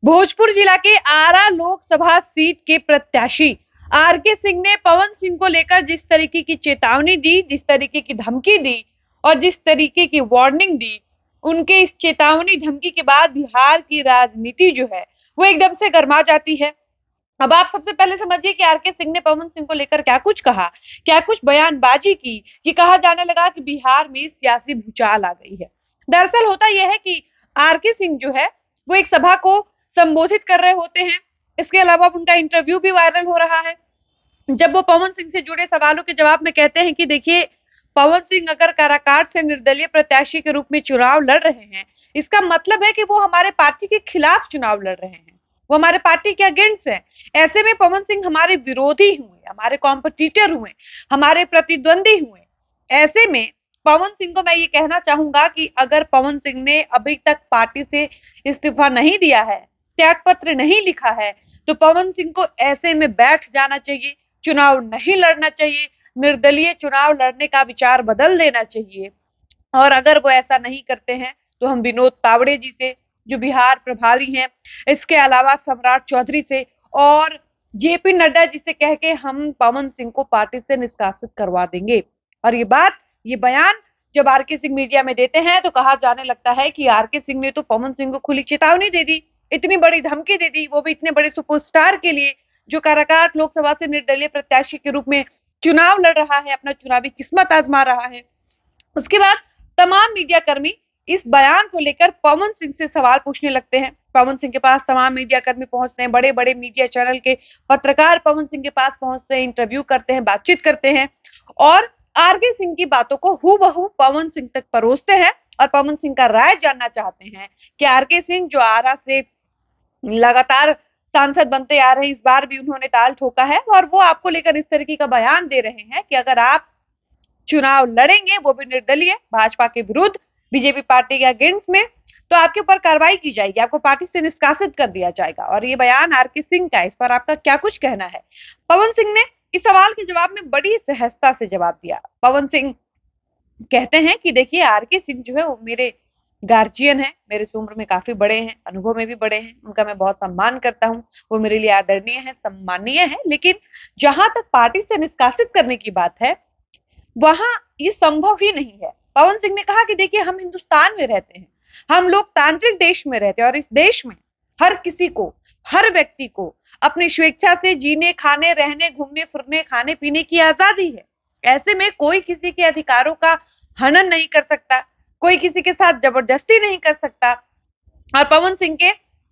भोजपुर जिला के आरा लोकसभा सीट के प्रत्याशी आरके सिंह ने पवन सिंह को लेकर जिस तरीके की चेतावनी दी, जिस तरीके की धमकी दी और जिस तरीके की वार्निंग दी, उनके इस चेतावनी धमकी के बाद बिहार की राजनीति जो है वो एकदम से गर्मा जाती है। अब आप सबसे पहले समझिए कि आरके सिंह ने पवन सिंह को लेकर क्या कुछ कहा, क्या कुछ बयानबाजी की कि कहा जाने लगा कि बिहार में सियासी भूचाल आ गई है। दरअसल होता यह है कि आरके सिंह जो है वो एक सभा को संबोधित कर रहे होते हैं। इसके अलावा उनका इंटरव्यू भी वायरल हो रहा है, जब वो पवन सिंह से जुड़े सवालों के जवाब में कहते हैं कि देखिए, पवन सिंह अगर काराकाट से निर्दलीय प्रत्याशी के रूप में चुनाव लड़ रहे हैं, इसका मतलब है कि वो हमारे पार्टी के खिलाफ चुनाव लड़ रहे हैं, वो हमारे पार्टी के अगेंस्ट है। ऐसे में पवन सिंह हमारे विरोधी हुए, हमारे कॉम्पिटिटर हुए, हमारे प्रतिद्वंदी हुए। ऐसे में पवन सिंह को मैं ये कहना चाहूंगा कि अगर पवन सिंह ने अभी तक पार्टी से इस्तीफा नहीं दिया है, त्याग पत्र नहीं लिखा है, तो पवन सिंह को ऐसे में बैठ जाना चाहिए, चुनाव नहीं लड़ना चाहिए, निर्दलीय चुनाव लड़ने का विचार बदल देना चाहिए। और अगर वो ऐसा नहीं करते हैं तो हम विनोद तावड़े जी से, जो बिहार प्रभारी हैं, इसके अलावा सम्राट चौधरी से और जेपी नड्डा जी से कह के हम पवन सिंह को पार्टी से निष्कासित करवा देंगे। और ये बयान जब आरके सिंह मीडिया में देते हैं तो कहा जाने लगता है कि आरके सिंह ने तो पवन सिंह को खुली चेतावनी दे दी, इतनी बड़ी धमकी दे दी, वो भी इतने बड़े सुपरस्टार के लिए जो काराकाट लोकसभा से निर्दलीय प्रत्याशी के रूप में चुनाव लड़ रहा है, अपना चुनावी किस्मत आजमा रहा है। उसके बाद तमाम मीडिया कर्मी इस बयान को लेकर पवन सिंह से सवाल पूछने लगते हैं। पवन सिंह के पास तमाम मीडिया कर्मी पहुंचते हैं, बड़े बड़े मीडिया चैनल के पत्रकार पवन सिंह के पास पहुंचते हैं, इंटरव्यू करते हैं, बातचीत करते हैं और आरके सिंह की बातों को हूबहू पवन सिंह तक परोसते हैं और पवन सिंह का राय जानना चाहते हैं कि आरके सिंह जो आरा से लगातार सांसद बनते आ रहे हैं, इस बार भी उन्होंने ताल ठोका है और वो आपको लेकर इस तरीके का बयान दे रहे हैं कि अगर आप चुनाव लड़ेंगे, वो भी निर्दलीय भाजपा के विरुद्ध, बीजेपी पार्टी के अगेंस्ट में, तो आपके ऊपर कार्रवाई की जाएगी, आपको पार्टी से निष्कासित कर दिया जाएगा। और ये बयान आरके सिंह का, इस पर आपका क्या कुछ कहना है? पवन सिंह ने इस सवाल के जवाब में बड़ी सहजता से जवाब दिया। पवन सिंह कहते हैं कि देखिए, आरके सिंह जो है वो मेरे गार्जियन है, मेरे से उम्र में काफी बड़े हैं, अनुभव में भी बड़े हैं, उनका मैं बहुत सम्मान करता हूँ, वो मेरे लिए आदरणीय है, सम्माननीय है। लेकिन जहां तक पार्टी से निष्कासित करने की बात है, वहां ये संभव ही नहीं है। पवन सिंह ने कहा कि देखिए, हम हिंदुस्तान में रहते हैं, हम लोकतांत्रिक देश में रहते हैं और इस देश में हर किसी को, हर व्यक्ति को अपनी स्वेच्छा से जीने, खाने, रहने, घूमने फिरने, खाने पीने की आजादी है। ऐसे में कोई किसी के अधिकारों का हनन नहीं कर सकता, कोई किसी के साथ जबरदस्ती नहीं कर सकता। और पवन सिंह के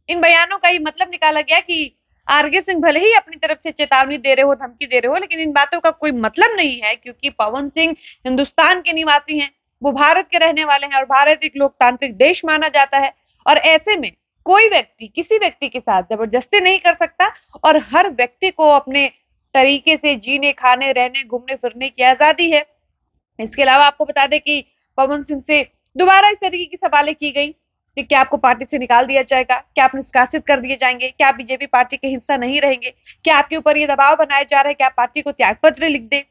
इन बयानों का ये मतलब निकाला गया कि आरके सिंह भले ही अपनी तरफ से चेतावनी दे रहे हो, धमकी दे रहे हो, लेकिन इन बातों का कोई मतलब नहीं है, क्योंकि पवन सिंह हिंदुस्तान के निवासी हैं, वो भारत के रहने वाले हैं और भारत एक लोकतांत्रिक देश माना जाता है। और ऐसे में कोई व्यक्ति किसी व्यक्ति के साथ जबरदस्ती नहीं कर सकता और हर व्यक्ति को अपने तरीके से जीने, खाने, रहने, घूमने फिरने की आजादी है। इसके अलावा आपको बता दें कि पवन सिंह से दोबारा इस तरीके की सवालें की गई कि क्या आपको पार्टी से निकाल दिया जाएगा, क्या आप निष्कासित कर दिए जाएंगे, क्या आप बीजेपी पार्टी के हिस्सा नहीं रहेंगे, क्या आपके ऊपर ये दबाव बनाया जा रहा है कि आप पार्टी को त्यागपत्र लिख दे,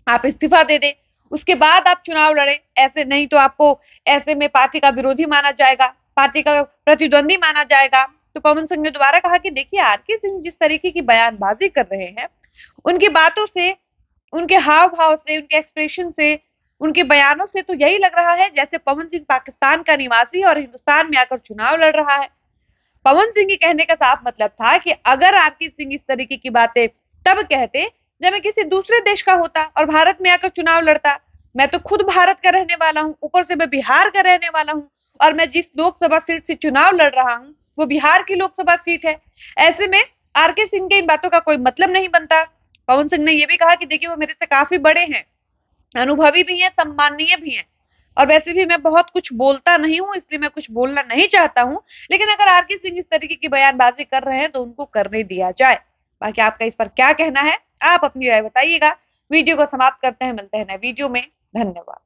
आप इस्तीफा दे दे, उसके बाद आप चुनाव लड़े, ऐसे नहीं तो आपको ऐसे में पार्टी का विरोधी माना जाएगा, पार्टी का प्रतिद्वंदी माना जाएगा। तो पवन सिंह ने दोबारा कहा कि देखिए, आरके सिंह जिस तरीके की बयानबाजी कर रहे हैं, उनकी बातों से, उनके हाव भाव से, उनके एक्सप्रेशन से, उनके बयानों से तो यही लग रहा है जैसे पवन सिंह पाकिस्तान का निवासी और हिंदुस्तान में आकर चुनाव लड़ रहा है। पवन सिंह के कहने का साफ मतलब था कि अगर आरके सिंह इस तरीके की बातें तब कहते जब मैं किसी दूसरे देश का होता और भारत में आकर चुनाव लड़ता। मैं तो खुद भारत का रहने वाला हूँ, ऊपर से मैं बिहार का रहने वाला हूँ और मैं जिस लोकसभा सीट से चुनाव लड़ रहा हूँ वो बिहार की लोकसभा सीट है। ऐसे में आरके सिंह के इन बातों का कोई मतलब नहीं बनता। पवन सिंह ने यह भी कहा कि देखिए, वो मेरे से काफी बड़े हैं, अनुभवी भी हैं, सम्माननीय भी हैं और वैसे भी मैं बहुत कुछ बोलता नहीं हूं, इसलिए मैं कुछ बोलना नहीं चाहता हूं। लेकिन अगर आरके सिंह इस तरीके की बयानबाजी कर रहे हैं तो उनको करने दिया जाए। बाकी आपका इस पर क्या कहना है, आप अपनी राय बताइएगा। वीडियो को समाप्त करते हैं, मिलते हैं नए वीडियो में। धन्यवाद।